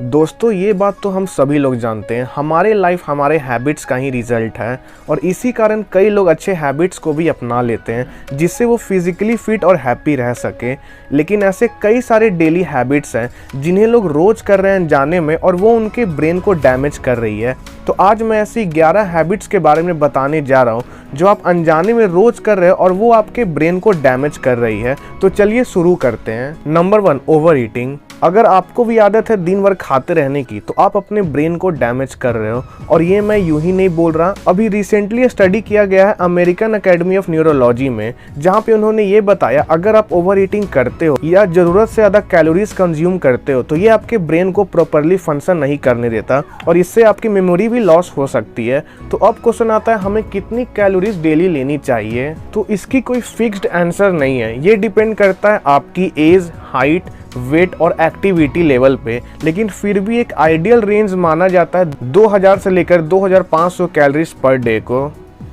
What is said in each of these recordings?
दोस्तों ये बात तो हम सभी लोग जानते हैं, हमारे लाइफ हमारे हैबिट्स का ही रिजल्ट है और इसी कारण कई लोग अच्छे हैबिट्स को भी अपना लेते हैं जिससे वो फिजिकली फिट और हैप्पी रह सके। लेकिन ऐसे कई सारे डेली हैबिट्स हैं जिन्हें लोग रोज कर रहे हैं अनजाने में और वो उनके ब्रेन को डैमेज कर रही है। तो आज मैं ऐसी 11 हैबिट्स के बारे में बताने जा रहा हूँ जो आप अनजाने में रोज कर रहे हो और वो आपके ब्रेन को डैमेज कर रही है। तो चलिए शुरू करते हैं। Number 1, over eating. अगर आपको भी आदत है दिन भर खाते रहने की तो आप अपने ब्रेन को डैमेज कर रहे हो और ये मैं यूं ही नहीं बोल रहा। अभी रिसेंटली स्टडी किया गया है अमेरिकन एकेडमी ऑफ न्यूरोलॉजी में, जहां पे उन्होंने ये बताया अगर आप ओवर ईटिंग करते हो या जरूरत से ज़्यादा कैलोरीज कंज्यूम करते हो तो ये आपके ब्रेन को प्रॉपरली फंक्शन नहीं करने देता और इससे आपकी मेमोरी भी लॉस हो सकती है। तो अब क्वेश्चन आता है हमें कितनी कैलोरीज डेली लेनी चाहिए। तो इसकी कोई फिक्स्ड आंसर नहीं है, ये डिपेंड करता है आपकी एज, हाइट, वेट और एक्टिविटी लेवल पे। लेकिन फिर भी एक आइडियल रेंज माना जाता है 2000 से लेकर 2500 कैलोरीज पर डे को।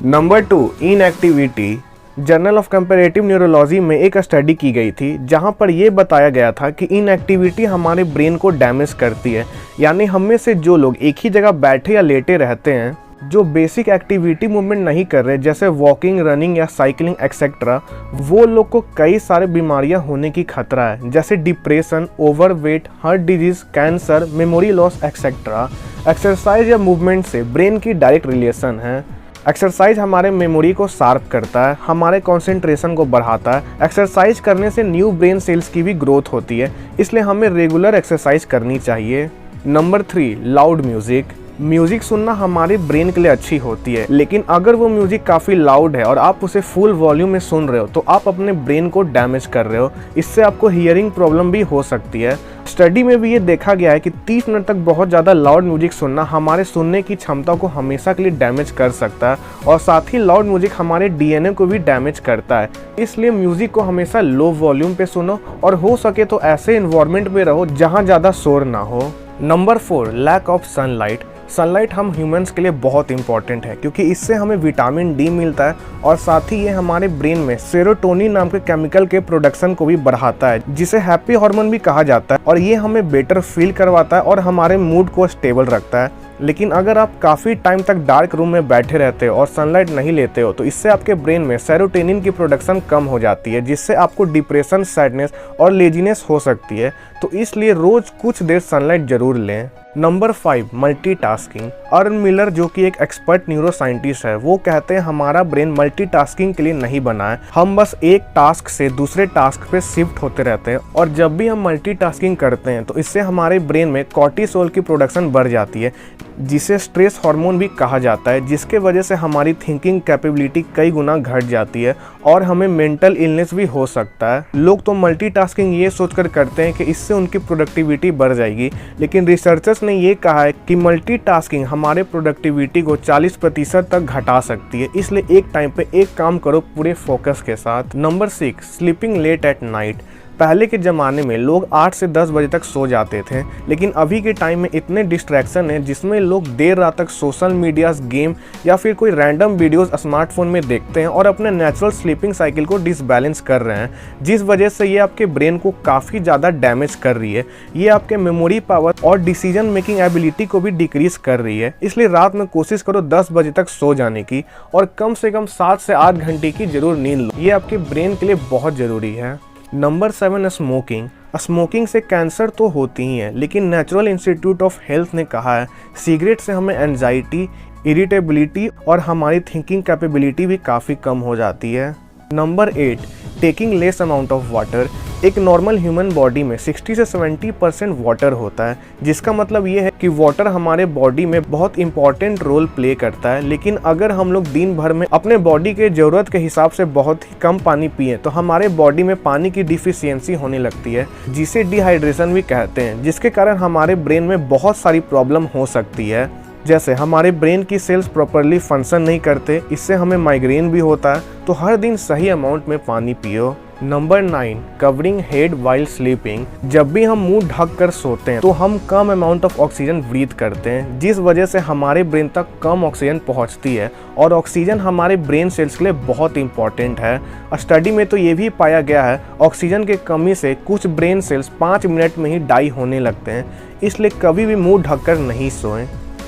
Number 2, inactivity. Journal of comparative neurology में एक स्टडी की गई थी जहां पर यह बताया गया था कि इनएक्टिविटी हमारे ब्रेन को डैमेज करती है। यानी हम में से जो लोग एक ही जगह बैठे या लेटे रहते हैं, जो बेसिक एक्टिविटी मूवमेंट नहीं कर रहे जैसे वॉकिंग, रनिंग या साइकिलिंग एक्सेट्रा, वो लोग को कई सारे बीमारियां होने की खतरा है जैसे depression, overweight, heart disease, cancer, memory loss etcetera. Exercise या मूवमेंट से ब्रेन की डायरेक्ट रिलेशन है। एक्सरसाइज हमारे मेमोरी को शार्प करता है, हमारे कंसंट्रेशन को बढ़ाता है। एक्सरसाइज करने से न्यू ब्रेन सेल्स की भी ग्रोथ होती है, इसलिए हमें रेगुलर एक्सरसाइज करनी चाहिए। Number 3, loud music. म्यूजिक सुनना हमारे ब्रेन के लिए अच्छी होती है, लेकिन अगर वो म्यूजिक काफ़ी लाउड है और आप उसे फुल वॉल्यूम में सुन रहे हो तो आप अपने ब्रेन को डैमेज कर रहे हो। इससे आपको हियरिंग प्रॉब्लम भी हो सकती है। स्टडी में भी ये देखा गया है कि 30 मिनट तक बहुत ज़्यादा लाउड म्यूजिक सुनना हमारे सुनने की क्षमता को हमेशा के लिए डैमेज कर सकता है और साथ ही लाउड म्यूजिक हमारे डीएनए को भी डैमेज करता है। इसलिए म्यूजिक को हमेशा लो वॉल्यूम पे सुनो और हो सके तो ऐसे इन्वायरमेंट में रहो जहाँ ज़्यादा शोर ना हो। Number 4, lack of sunlight. Sunlight हम ह्यूमंस के लिए बहुत इंपॉर्टेंट है क्योंकि इससे हमें विटामिन डी मिलता है और साथ ही ये हमारे ब्रेन में सेरोटोनिन नाम के केमिकल के प्रोडक्शन को भी बढ़ाता है जिसे हैप्पी हार्मोन भी कहा जाता है और ये हमें बेटर फील करवाता है और हमारे मूड को स्टेबल रखता है। लेकिन अगर आप काफ़ी टाइम तक डार्क रूम में बैठे रहते हो और सनलाइट नहीं लेते हो तो इससे आपके ब्रेन में सेरोटोनिन की प्रोडक्शन कम हो जाती है जिससे आपको डिप्रेशन, सैडनेस और लेजीनेस हो सकती है। तो इसलिए रोज कुछ देर सनलाइट जरूर लें। Number 5, multitasking. अर्न मिलर जो कि एक एक्सपर्ट न्यूरो साइंटिस्ट है, वो कहते हैं हमारा ब्रेन मल्टीटास्किंग के लिए नहीं बना है। हम बस एक टास्क से दूसरे टास्क पे शिफ्ट होते रहते हैं और जब भी हम मल्टीटास्किंग करते हैं तो इससे हमारे ब्रेन में कॉर्टिसोल की प्रोडक्शन बढ़ जाती है जिसे स्ट्रेस हार्मोन भी कहा जाता है, जिसके वजह से हमारी थिंकिंग कैपेबिलिटी कई गुना घट जाती है और हमें मेंटल इलनेस भी हो सकता है। लोग तो मल्टीटास्किंग ये सोचकर करते हैं कि इससे उनकी प्रोडक्टिविटी बढ़ जाएगी, लेकिन रिसर्चर्स ने ये कहा है कि मल्टीटास्किंग हमारे प्रोडक्टिविटी को 40% तक घटा सकती है। इसलिए एक टाइम पे एक काम करो पूरे फोकस के साथ। Number 6, sleeping late at night. पहले के ज़माने में लोग 8 से 10 बजे तक सो जाते थे, लेकिन अभी के टाइम में इतने डिस्ट्रैक्शन हैं जिसमें लोग देर रात तक सोशल मीडियाज, गेम या फिर कोई रैंडम वीडियोस स्मार्टफोन में देखते हैं और अपने नेचुरल स्लीपिंग साइकिल को डिसबैलेंस कर रहे हैं, जिस वजह से ये आपके ब्रेन को काफ़ी ज़्यादा डैमेज कर रही है। ये आपके मेमोरी पावर और डिसीजन मेकिंग एबिलिटी को भी डिक्रीज कर रही है। इसलिए रात में कोशिश करो 10 बजे तक सो जाने की और कम से कम 7 से 8 घंटे की जरूर नींद लो, ये आपके ब्रेन के लिए बहुत ज़रूरी है। Number 7, smoking. स्मोकिंग से कैंसर तो होती ही है, लेकिन नेचुरल इंस्टीट्यूट ऑफ हेल्थ ने कहा है सिगरेट से हमें एंजाइटी, इरिटेबिलिटी और हमारी थिंकिंग कैपेबिलिटी भी काफ़ी कम हो जाती है। Number 8, taking less amount of water. एक नॉर्मल ह्यूमन बॉडी में 60 से 70% वाटर होता है, जिसका मतलब ये है कि वाटर हमारे बॉडी में बहुत इंपॉर्टेंट रोल प्ले करता है। लेकिन अगर हम लोग दिन भर में अपने बॉडी के ज़रूरत के हिसाब से बहुत ही कम पानी पिए तो हमारे बॉडी में पानी की डिफिशियंसी होने लगती है जिसे डिहाइड्रेशन भी कहते हैं, जिसके कारण हमारे ब्रेन में बहुत सारी प्रॉब्लम हो सकती है। जैसे हमारे ब्रेन की सेल्स प्रॉपरली फंक्शन नहीं करते, इससे हमें माइग्रेन भी होता है। तो हर दिन सही अमाउंट में पानी पियो। Number 9, covering head while sleeping. जब भी हम मुंह ढक कर सोते हैं तो हम कम अमाउंट ऑफ ऑक्सीजन ब्रीथ करते हैं, जिस वजह से हमारे ब्रेन तक कम ऑक्सीजन पहुंचती है और ऑक्सीजन हमारे ब्रेन सेल्स के लिए बहुत इंपॉर्टेंट है। स्टडी में तो ये भी पाया गया है ऑक्सीजन की कमी से कुछ ब्रेन सेल्स 5 मिनट में ही डाई होने लगते हैं, इसलिए कभी भी मुंह ढककर नहीं सोएं।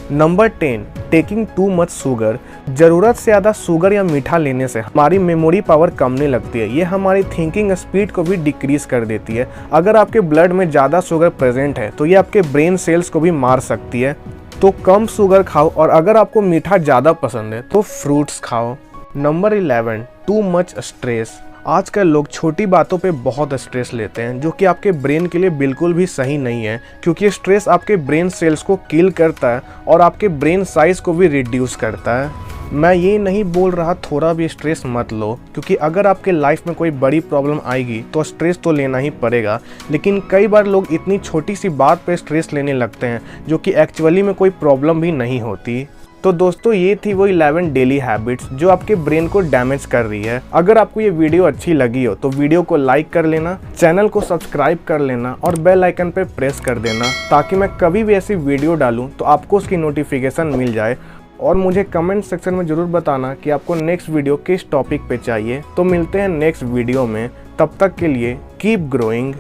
Number 10, taking too much sugar. ज़रूरत से ज़्यादा शुगर या मीठा लेने से हमारी मेमोरी पावर कमने लगती है। ये हमारी थिंकिंग स्पीड को भी डिक्रीज कर देती है। अगर आपके ब्लड में ज़्यादा शुगर प्रेजेंट है तो ये आपके ब्रेन सेल्स को भी मार सकती है। तो कम शुगर खाओ, और अगर आपको मीठा ज़्यादा पसंद है तो फ्रूट्स खाओ। Number 11, too much stress. आजकल लोग छोटी बातों पे बहुत स्ट्रेस लेते हैं, जो कि आपके ब्रेन के लिए बिल्कुल भी सही नहीं है, क्योंकि स्ट्रेस आपके ब्रेन सेल्स को किल करता है और आपके ब्रेन साइज को भी रिड्यूस करता है। मैं ये नहीं बोल रहा थोड़ा भी स्ट्रेस मत लो, क्योंकि अगर आपके लाइफ में कोई बड़ी प्रॉब्लम आएगी तो स्ट्रेस तो लेना ही पड़ेगा, लेकिन कई बार लोग इतनी छोटी सी बात पे स्ट्रेस लेने लगते हैं जो कि एक्चुअली में कोई प्रॉब्लम भी नहीं होती। तो दोस्तों, ये थी वो 11 डेली हैबिट्स जो आपके ब्रेन को डैमेज कर रही है। अगर आपको ये वीडियो अच्छी लगी हो तो वीडियो को लाइक कर लेना, चैनल को सब्सक्राइब कर लेना और बेल आइकन पे प्रेस कर देना, ताकि मैं कभी भी ऐसी वीडियो डालूं तो आपको उसकी नोटिफिकेशन मिल जाए। और मुझे कमेंट सेक्शन में ज़रूर बताना कि आपको नेक्स्ट वीडियो किस टॉपिक पे चाहिए। तो मिलते हैं नेक्स्ट वीडियो में, तब तक के लिए कीप ग्रोइंग।